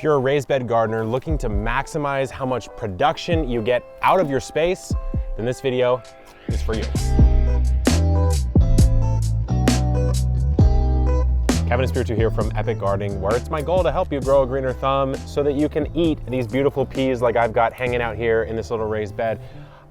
If you're a raised bed gardener looking to maximize how much production you get out of your space, then this video is for you. Kevin Espiritu here from Epic Gardening, where it's my goal to help you grow a greener thumb so that you can eat these beautiful peas like I've got hanging out here in this little raised bed.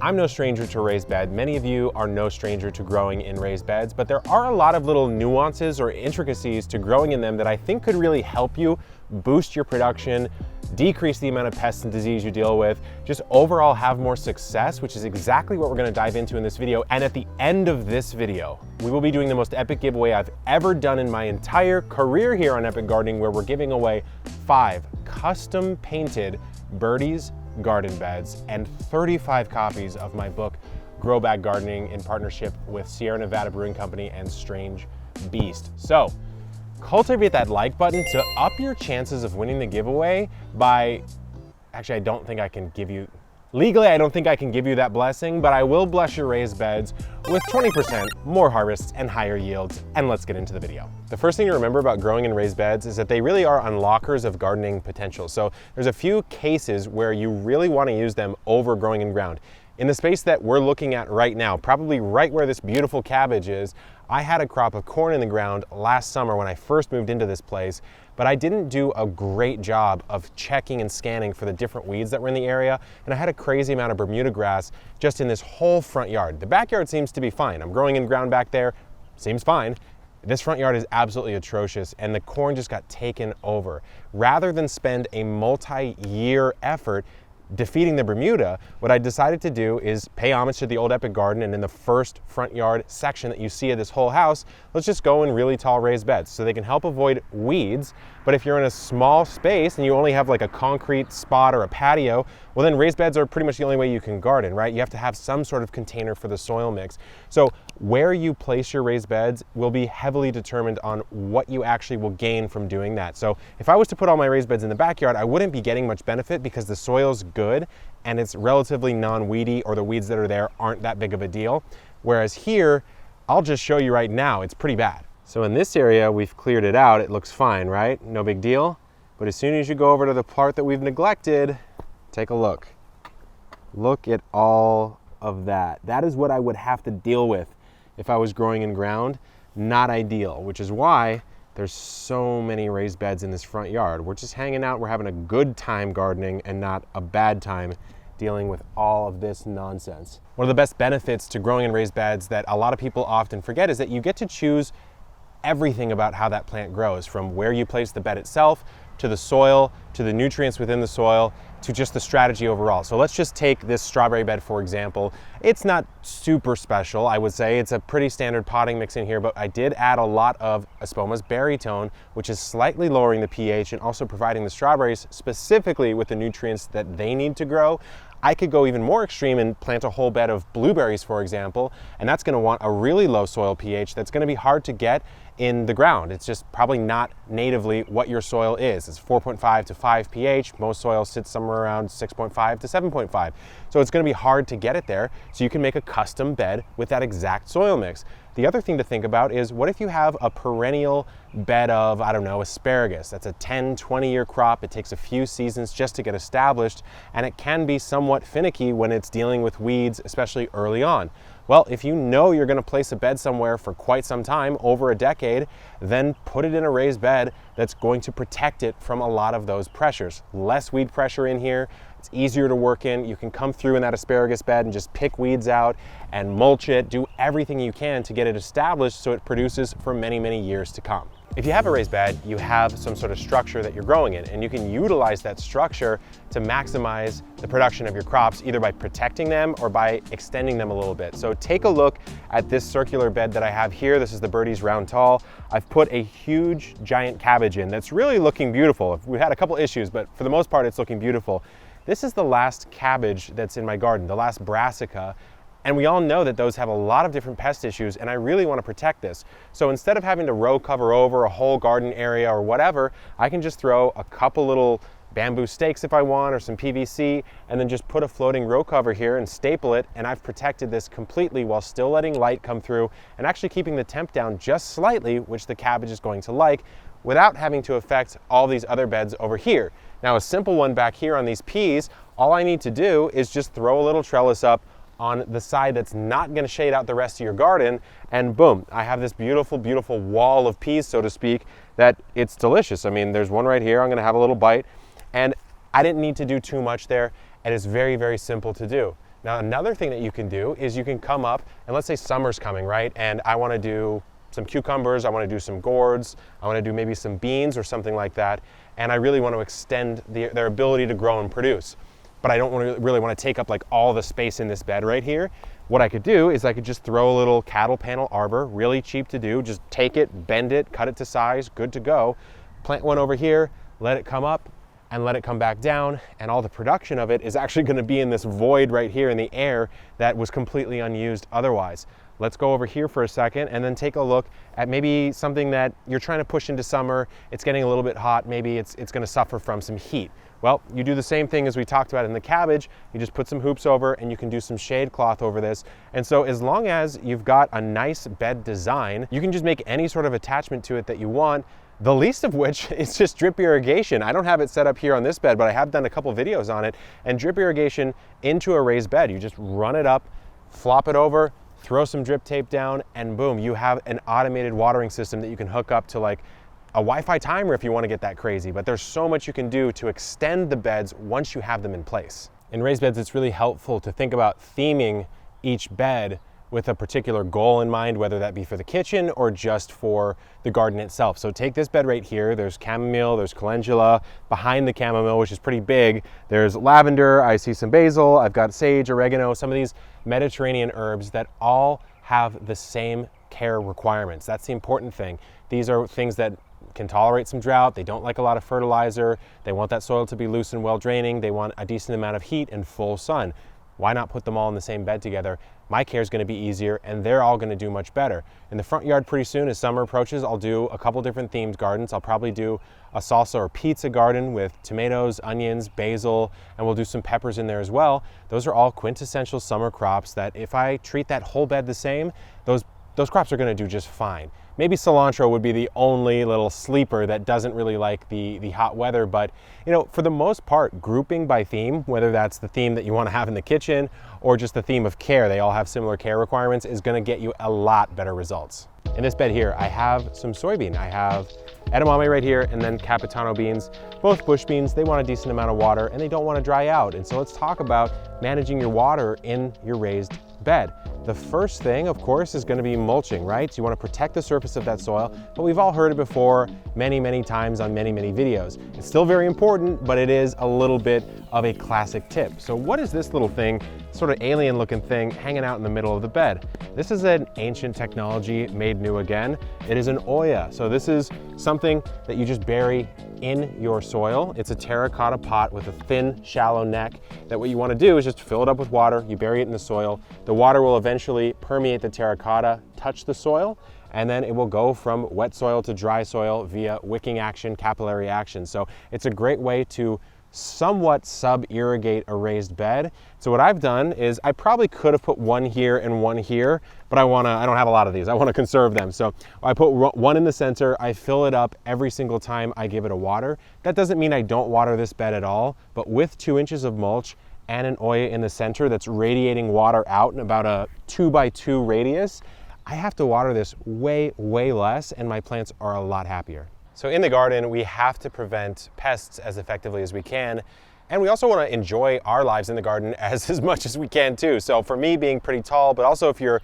I'm no stranger to raised bed. Many of you are no stranger to growing in raised beds, but there are a lot of little nuances or intricacies to growing in them that I think could really help you boost your production, decrease the amount of pests and disease you deal with, just overall have more success, which is exactly what we're gonna dive into in this video. And at the end of this video, we will be doing the most epic giveaway I've ever done in my entire career here on Epic Gardening, where we're giving away 5 custom painted Birdies garden beds and 35 copies of my book, Grow Bag Gardening, in partnership with Sierra Nevada Brewing Company and Strange Beast. So, cultivate that like button to up your chances of winning the giveaway by, actually I don't think I can give you, legally I don't think I can give you that blessing, but I will bless your raised beds with 20% more harvests and higher yields. And let's get into the video. The first thing to remember about growing in raised beds is that they really are unlockers of gardening potential. So there's a few cases where you really want to use them over growing in ground. In the space that we're looking at right now, probably right where this beautiful cabbage is, I had a crop of corn in the ground last summer when I first moved into this place, but I didn't do a great job of checking and scanning for the different weeds that were in the area, and I had a crazy amount of Bermuda grass just in this whole front yard. The backyard seems to be fine. I'm growing in ground back there, seems fine. This front yard is absolutely atrocious, and the corn just got taken over. Rather than spend a multi-year effort defeating the Bermuda, what I decided to do is pay homage to the old Epic Garden, and in the first front yard section that you see of this whole house, let's just go in really tall raised beds so they can help avoid weeds. But if you're in a small space and you only have like a concrete spot or a patio, well then raised beds are pretty much the only way you can garden, right? You have to have some sort of container for the soil mix. So where you place your raised beds will be heavily determined on what you actually will gain from doing that. So if I was to put all my raised beds in the backyard, I wouldn't be getting much benefit because the soil's good and it's relatively non-weedy, or the weeds that are there aren't that big of a deal. Whereas here, I'll just show you right now, it's pretty bad. So in this area, we've cleared it out. It looks fine, right? No big deal. But as soon as you go over to the part that we've neglected, take a look. Look at all of that. That is what I would have to deal with if I was growing in ground. Not ideal, which is why there's so many raised beds in this front yard. We're just hanging out, we're having a good time gardening and not a bad time dealing with all of this nonsense. One of the best benefits to growing in raised beds that a lot of people often forget is that you get to choose everything about how that plant grows, from where you place the bed itself, to the soil, to the nutrients within the soil, to just the strategy overall. So let's just take this strawberry bed for example. It's not super special, I would say. It's a pretty standard potting mix in here, but I did add a lot of Espoma's Berrytone, which is slightly lowering the pH and also providing the strawberries specifically with the nutrients that they need to grow. I could go even more extreme and plant a whole bed of blueberries, for example, and that's gonna want a really low soil pH that's gonna be hard to get in the ground. It's just probably not natively what your soil is. It's 4.5 to 5 pH. Most soil sits somewhere around 6.5 to 7.5. So it's gonna be hard to get it there, so you can make a custom bed with that exact soil mix. The other thing to think about is, what if you have a perennial bed of, I don't know, asparagus? That's a 10, 20-year crop. It takes a few seasons just to get established, and it can be somewhat finicky when it's dealing with weeds, especially early on. Well, if you know you're gonna place a bed somewhere for quite some time, over a decade, then put it in a raised bed that's going to protect it from a lot of those pressures. Less weed pressure in here, it's easier to work in. You can come through in that asparagus bed and just pick weeds out and mulch it, do everything you can to get it established so it produces for many, many years to come. If you have a raised bed, you have some sort of structure that you're growing in, and you can utilize that structure to maximize the production of your crops, either by protecting them or by extending them a little bit. So take a look at this circular bed that I have here. This is the Birdies Round Tall. I've put a huge giant cabbage in that's really looking beautiful. We've had a couple issues, but for the most part, it's looking beautiful. This is the last cabbage that's in my garden, the last brassica. And we all know that those have a lot of different pest issues, and I really want to protect this. So instead of having to row cover over a whole garden area or whatever, I can just throw a couple little bamboo stakes if I want, or some PVC, and then just put a floating row cover here and staple it, and I've protected this completely while still letting light come through and actually keeping the temp down just slightly, which the cabbage is going to like, without having to affect all these other beds over here. Now a simple one back here on these peas, all I need to do is just throw a little trellis up on the side that's not going to shade out the rest of your garden, and boom, I have this beautiful, beautiful wall of peas, so to speak, that it's delicious. I mean, there's one right here, I'm going to have a little bite, and I didn't need to do too much there, and it's very, very simple to do. Now, another thing that you can do is you can come up, and let's say summer's coming, right? And I want to do some cucumbers, I want to do some gourds, I want to do maybe some beans or something like that, and I really want to extend their ability to grow and produce. But I don't really want to take up like all the space in this bed right here. What I could do is I could just throw a little cattle panel arbor, really cheap to do. Just take it, bend it, cut it to size, good to go. Plant one over here, let it come up and let it come back down, and all the production of it is actually going to be in this void right here in the air that was completely unused otherwise. Let's go over here for a second and then take a look at maybe something that you're trying to push into summer. It's getting a little bit hot, maybe it's going to suffer from some heat. Well, you do the same thing as we talked about in the cabbage. You just put some hoops over and you can do some shade cloth over this. And so as long as you've got a nice bed design, you can just make any sort of attachment to it that you want, the least of which is just drip irrigation. I don't have it set up here on this bed, but I have done a couple videos on it. And drip irrigation into a raised bed, you just run it up, flop it over, throw some drip tape down, and boom, you have an automated watering system that you can hook up to like a Wi-Fi timer if you want to get that crazy. But there's so much you can do to extend the beds once you have them in place. In raised beds, it's really helpful to think about theming each bed with a particular goal in mind, whether that be for the kitchen or just for the garden itself. So take this bed right here. There's chamomile, there's calendula. Behind the chamomile, which is pretty big, there's lavender, I see some basil, I've got sage, oregano, some of these Mediterranean herbs that all have the same care requirements. That's the important thing. These are things that can tolerate some drought. They don't like a lot of fertilizer. They want that soil to be loose and well draining. They want a decent amount of heat and full sun. Why not put them all in the same bed together? My care is going to be easier and they're all going to do much better. In the front yard pretty soon, as summer approaches, I'll do a couple different themed gardens. I'll probably do a salsa or pizza garden with tomatoes, onions, basil, and we'll do some peppers in there as well. Those are all quintessential summer crops that if I treat that whole bed the same, those crops are going to do just fine. Maybe cilantro would be the only little sleeper that doesn't really like the hot weather, but you know, for the most part, grouping by theme, whether that's the theme that you want to have in the kitchen or just the theme of care, they all have similar care requirements, is going to get you a lot better results. In this bed here, I have some soybean. I have edamame right here and then capitano beans, both bush beans. They want a decent amount of water and they don't want to dry out. And so let's talk about managing your water in your raised bed. The first thing, of course, is going to be mulching, right? So you want to protect the surface of that soil, but we've all heard it before many, many times on many, many videos. It's still very important, but it is a little bit of a classic tip. So what is this little thing, sort of alien looking thing hanging out in the middle of the bed? This is an ancient technology made new again. It is an Oya. So this is something that you just bury in your soil. It's a terracotta pot with a thin, shallow neck that what you want to do is just fill it up with water. You bury it in the soil. The water will eventually permeate the terracotta, touch the soil, and then it will go from wet soil to dry soil via wicking action, capillary action. So it's a great way to somewhat sub-irrigate a raised bed. So what I've done is I probably could have put one here and one here, but I don't have a lot of these. I want to conserve them. So I put one in the center. I fill it up every single time I give it a water. That doesn't mean I don't water this bed at all, but with 2 inches of mulch and an Oya in the center that's radiating water out in about a 2x2 radius, I have to water this way, way less, and my plants are a lot happier. So in the garden, we have to prevent pests as effectively as we can. And we also want to enjoy our lives in the garden as much as we can too. So for me, being pretty tall, but also if you're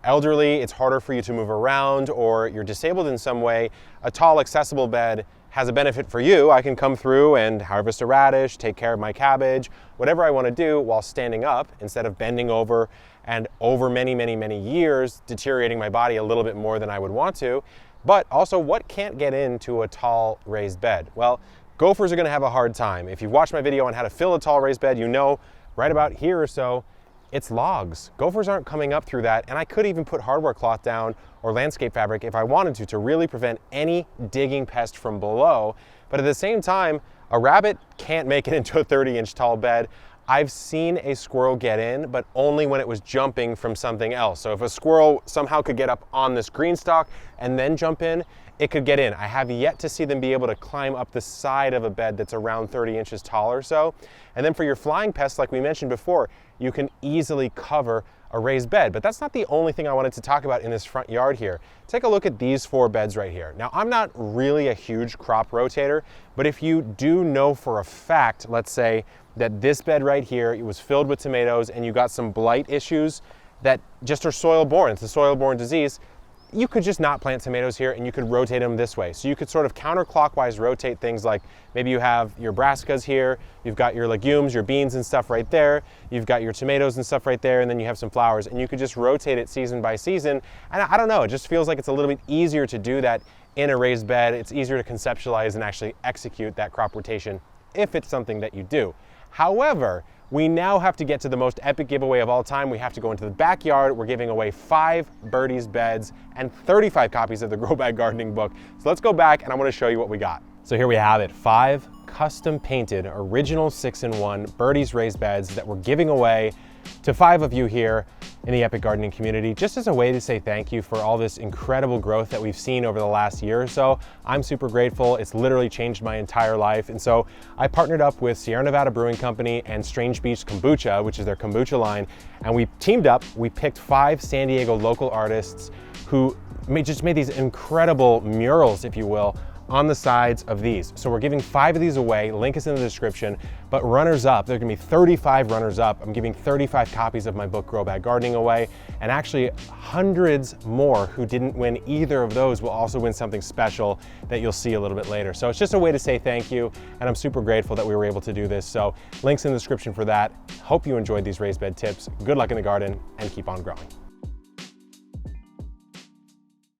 elderly, it's harder for you to move around, or you're disabled in some way, a tall, accessible bed has a benefit for you. I can come through and harvest a radish, take care of my cabbage, whatever I want to do while standing up instead of bending over and over many, many, many years deteriorating my body a little bit more than I would want to. But also, what can't get into a tall raised bed? Well, gophers are going to have a hard time. If you've watched my video on how to fill a tall raised bed, you know right about here or so, it's logs. Gophers aren't coming up through that, and I could even put hardware cloth down or landscape fabric if I wanted to really prevent any digging pest from below. But at the same time, a rabbit can't make it into a 30-inch tall bed. I've seen a squirrel get in, but only when it was jumping from something else. So if a squirrel somehow could get up on this green stalk and then jump in, it could get in. I have yet to see them be able to climb up the side of a bed that's around 30 inches tall or so. And then for your flying pests, like we mentioned before, you can easily cover a raised bed. But that's not the only thing I wanted to talk about in this front yard here. Take a look at these 4 beds right here. Now, I'm not really a huge crop rotator, but if you do know for a fact, let's say that this bed right here, it was filled with tomatoes and you got some blight issues that just are soil-borne, it's a soil-borne disease, you could just not plant tomatoes here and you could rotate them this way. So you could sort of counterclockwise rotate things, like maybe you have your brassicas here, you've got your legumes, your beans and stuff right there, you've got your tomatoes and stuff right there, and then you have some flowers, and you could just rotate it season by season. And I don't know, it just feels like it's a little bit easier to do that in a raised bed. It's easier to conceptualize and actually execute that crop rotation if it's something that you do. However, we now have to get to the most epic giveaway of all time. We have to go into the backyard. We're giving away 5 Birdies beds and 35 copies of the Grow Bag Gardening book. So let's go back and I want to show you what we got. So here we have it, 5 custom painted original 6-in-1 Birdies raised beds that we're giving away to 5 of you here in the Epic Gardening community, just as a way to say thank you for all this incredible growth that we've seen over the last year or so. I'm super grateful. It's literally changed my entire life. And so I partnered up with Sierra Nevada Brewing Company and Strange Beach Kombucha, which is their kombucha line. And we teamed up, we picked 5 San Diego local artists who just made these incredible murals, if you will, on the sides of these. So we're giving 5 of these away, link is in the description, but runners up, there are gonna be 35 runners up. I'm giving 35 copies of my book, Grow Bag Gardening, away, and actually hundreds more who didn't win either of those will also win something special that you'll see a little bit later. So it's just a way to say thank you, and I'm super grateful that we were able to do this. So links in the description for that. Hope you enjoyed these raised bed tips. Good luck in the garden, and keep on growing.